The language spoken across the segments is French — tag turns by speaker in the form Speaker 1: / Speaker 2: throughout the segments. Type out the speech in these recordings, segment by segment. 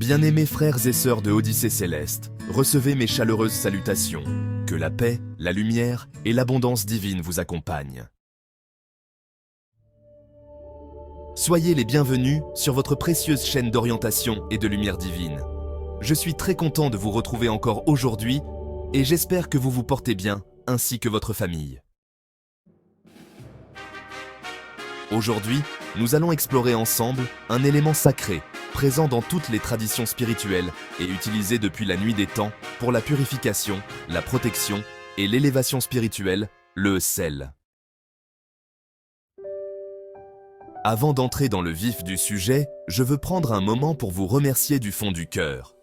Speaker 1: Bien-aimés frères et sœurs de Odyssée Céleste, recevez mes chaleureuses salutations. Que la paix, la lumière et l'abondance divine vous accompagnent. Soyez les bienvenus sur votre précieuse chaîne d'orientation et de lumière divine. Je suis très content de vous retrouver encore aujourd'hui et j'espère que vous vous portez bien, ainsi que votre famille. Aujourd'hui, nous allons explorer ensemble un élément sacré, présent dans toutes les traditions spirituelles et utilisé depuis la nuit des temps pour la purification, la protection et l'élévation spirituelle, le sel. Avant d'entrer dans le vif du sujet, je veux prendre un moment pour vous remercier du fond du cœur.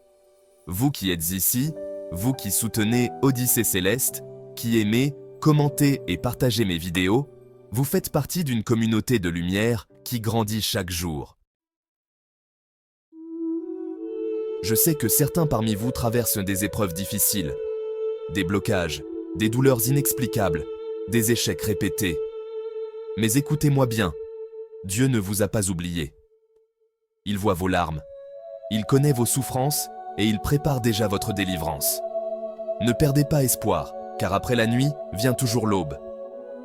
Speaker 1: Vous qui êtes ici, vous qui soutenez Odyssée Céleste, qui aimez, commentez et partagez mes vidéos, vous faites partie d'une communauté de lumière qui grandit chaque jour. Je sais que certains parmi vous traversent des épreuves difficiles, des blocages, des douleurs inexplicables, des échecs répétés. Mais écoutez-moi bien, Dieu ne vous a pas oublié. Il voit vos larmes, il connaît vos souffrances et il prépare déjà votre délivrance. Ne perdez pas espoir, car après la nuit vient toujours l'aube.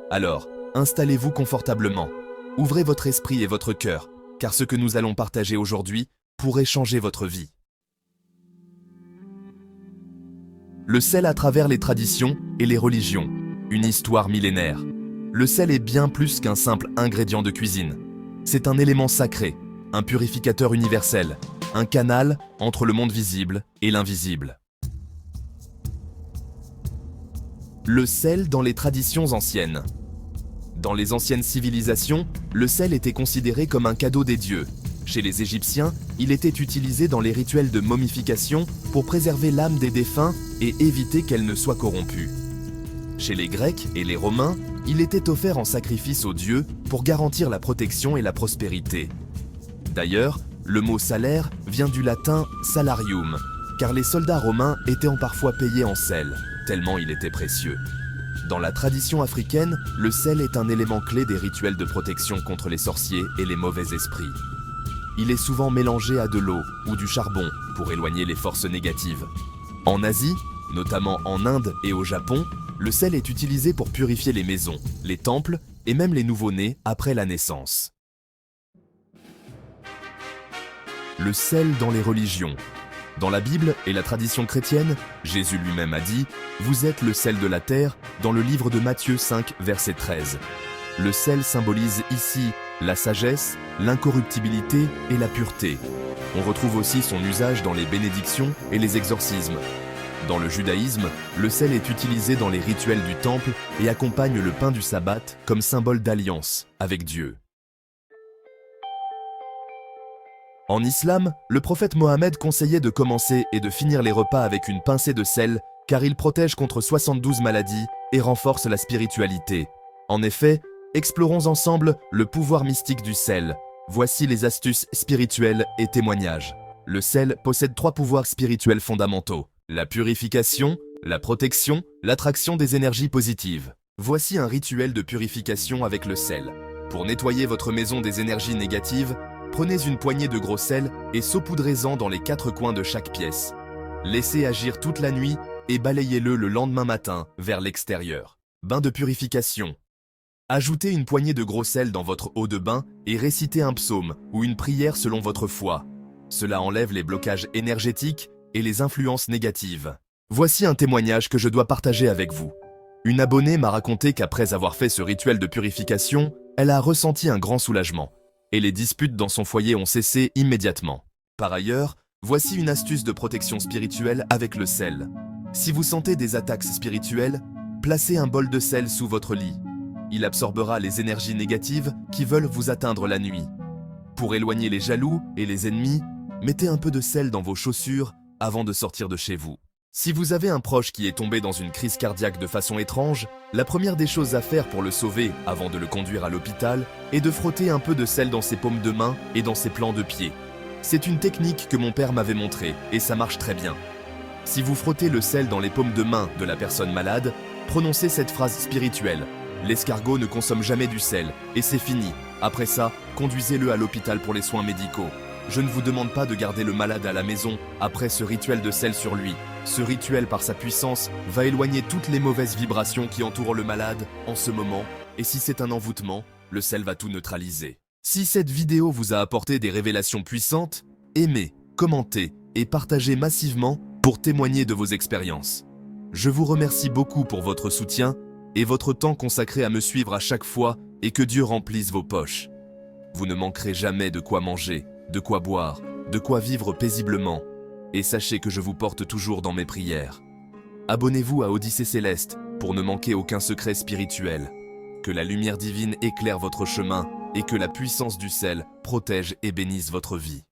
Speaker 1: Alors, installez-vous confortablement, ouvrez votre esprit et votre cœur, car ce que nous allons partager aujourd'hui pourrait changer votre vie. Le sel à travers les traditions et les religions, une histoire millénaire. Le sel est bien plus qu'un simple ingrédient de cuisine. C'est un élément sacré, un purificateur universel, un canal entre le monde visible et l'invisible. Le sel dans les traditions anciennes. Dans les anciennes civilisations, le sel était considéré comme un cadeau des dieux. Chez les Égyptiens, il était utilisé dans les rituels de momification pour préserver l'âme des défunts et éviter qu'elle ne soit corrompue. Chez les Grecs et les Romains, il était offert en sacrifice aux dieux pour garantir la protection et la prospérité. D'ailleurs, le mot salaire vient du latin salarium, car les soldats romains étaient parfois payés en sel, tellement il était précieux. Dans la tradition africaine, le sel est un élément clé des rituels de protection contre les sorciers et les mauvais esprits. Il est souvent mélangé à de l'eau ou du charbon pour éloigner les forces négatives. En Asie, notamment en Inde et au Japon, le sel est utilisé pour purifier les maisons, les temples et même les nouveau-nés après la naissance. Le sel dans les religions. Dans la Bible et la tradition chrétienne, Jésus lui-même a dit « Vous êtes le sel de la terre » dans le livre de Matthieu 5, verset 13. Le sel symbolise ici la sagesse, l'incorruptibilité et la pureté. On retrouve aussi son usage dans les bénédictions et les exorcismes. Dans le judaïsme, le sel est utilisé dans les rituels du temple et accompagne le pain du sabbat comme symbole d'alliance avec Dieu. En islam, le prophète Mohammed conseillait de commencer et de finir les repas avec une pincée de sel car il protège contre 72 maladies et renforce la spiritualité. En effet, explorons ensemble le pouvoir mystique du sel. Voici les astuces spirituelles et témoignages. Le sel possède 3 pouvoirs spirituels fondamentaux. La purification, la protection, l'attraction des énergies positives. Voici un rituel de purification avec le sel. Pour nettoyer votre maison des énergies négatives, prenez une poignée de gros sel et saupoudrez-en dans les 4 coins de chaque pièce. Laissez agir toute la nuit et balayez-le le lendemain matin vers l'extérieur. Bain de purification. Ajoutez une poignée de gros sel dans votre eau de bain et récitez un psaume ou une prière selon votre foi. Cela enlève les blocages énergétiques et les influences négatives. Voici un témoignage que je dois partager avec vous. Une abonnée m'a raconté qu'après avoir fait ce rituel de purification, elle a ressenti un grand soulagement et les disputes dans son foyer ont cessé immédiatement. Par ailleurs, voici une astuce de protection spirituelle avec le sel. Si vous sentez des attaques spirituelles, placez un bol de sel sous votre lit. Il absorbera les énergies négatives qui veulent vous atteindre la nuit. Pour éloigner les jaloux et les ennemis, mettez un peu de sel dans vos chaussures avant de sortir de chez vous. Si vous avez un proche qui est tombé dans une crise cardiaque de façon étrange, la première des choses à faire pour le sauver avant de le conduire à l'hôpital est de frotter un peu de sel dans ses paumes de main et dans ses plans de pied. C'est une technique que mon père m'avait montrée et ça marche très bien. Si vous frottez le sel dans les paumes de main de la personne malade, prononcez cette phrase spirituelle. L'escargot ne consomme jamais du sel, et c'est fini. Après ça, conduisez-le à l'hôpital pour les soins médicaux. Je ne vous demande pas de garder le malade à la maison après ce rituel de sel sur lui. Ce rituel, par sa puissance, va éloigner toutes les mauvaises vibrations qui entourent le malade en ce moment, et si c'est un envoûtement, le sel va tout neutraliser. Si cette vidéo vous a apporté des révélations puissantes, aimez, commentez et partagez massivement pour témoigner de vos expériences. Je vous remercie beaucoup pour votre soutien et votre temps consacré à me suivre à chaque fois et que Dieu remplisse vos poches. Vous ne manquerez jamais de quoi manger, de quoi boire, de quoi vivre paisiblement. Et sachez que je vous porte toujours dans mes prières. Abonnez-vous à Odyssée Céleste pour ne manquer aucun secret spirituel. Que la lumière divine éclaire votre chemin et que la puissance du sel protège et bénisse votre vie.